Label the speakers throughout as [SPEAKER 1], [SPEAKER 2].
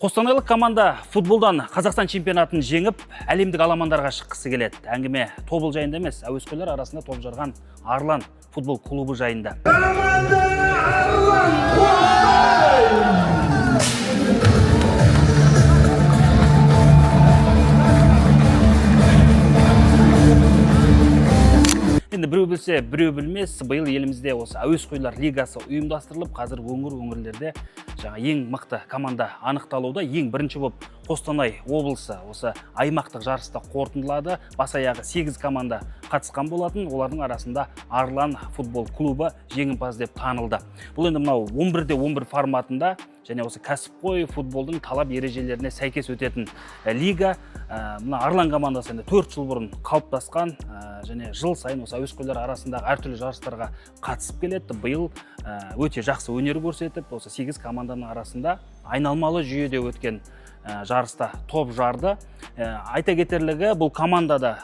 [SPEAKER 1] Қостанайлық команда футболдан Қазақстан чемпионатын жеңіп, әлемдік аламандарға шыққысы келеді. Әңгіме тобыл жайында емес, әуесқойлар арасында топ жарған Арлан футбол клубы жайында. Енді біреу білсе, біреу білмес, биыл елімізде осы әуесқойлар лигасы ұйымдастырылып, қазір өңірлерде ең мықты команда анықталуда. Ең бірінші болып Қостанай облысы осы аймақтық жарыста қорытындылады. Бас аяғы 8 команда қатысқан болатын. Олардың арасында Арлан футбол клубы жеңімпаз деп танылды. Бұл енді мынау 11-11 форматында және осы кәсіпқой футболдың талап ережелеріне сәйкес өтетін лига. Мына Арлан командасы 4 жыл бұрын қалыптасқан және жыл сайын осы әуесқойлар арасындағы әртүрлі жарыстарға қатысып келеді. Биыл өте жақсы өнер көрсетіп, осы 8 команданың арасында айналмалы жүйеде өткен жарыста топ жарды. Айта кетерлігі, бұл командада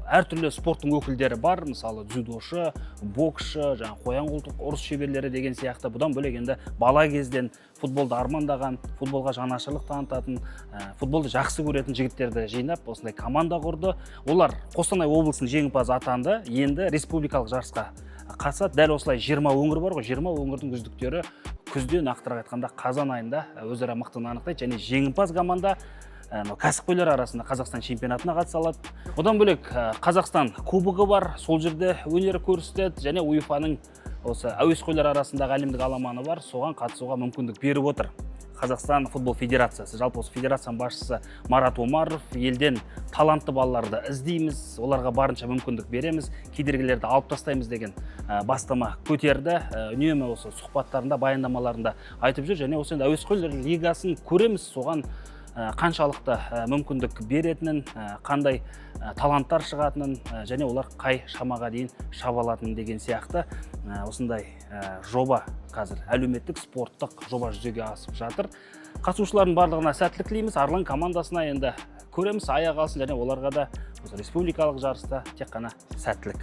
[SPEAKER 1] әртүрлі спорттың өкілдері бар, мысалы дзюдошы, боксшы, қоян-қолтық ұрыс шеберлері деген сияқты. Бұдан бөлек енді бала кезден футболды армандаған, футболға жанашырлық танытатын, футболды жақсы көретін жігіттерді жинап, осындай команда құрды. Олар Қостанай облысының жеңімпазы атанды. Енді республикалық жарысқа қатысады. Дәл осылай 20 өңір бар ғой, 20 өңірдің үздіктері күзде, нақтырақ айтқанда қазан айында өзара мықтыны анықтайды және жеңімпаз команда кәсіпқойлар арасында Қазақстан чемпионатына қатыса алады. Одан бөлек Қазақстан кубогы бар, сол жерде өнер көрсетеді және УЕФА-ның осы әуесқойлар арасындағы әлемдік аламаны бар, соған қатысуға мүмкіндік беріп отыр Қазақстан футбол федерациясы. Жалпы осы федерацияның басшысы Марат Омаров, елден талантты балаларды іздейміз, оларға барынша мүмкіндік береміз, кедергілерді алып тастаймыз деген бастама көтерді. Үнемі осы сұхбаттарында, баяндамаларында айтып жүр және осы әуесқойлар лигасын көреміз, соған қаншалықты мүмкіндік беретінін, қандай таланттар шығатынын және олар қай шамаға дейін шаба алатынын деген сияқты осындай жоба қазір әлеуметтік спорттық жоба жүзеге асып жатыр. Қатысушылардың барлығына сәттілік тілейміз. Арлан командасына енді көреміз, аяқ алсын және оларға да республикалық жарыста тек қана сәттілік.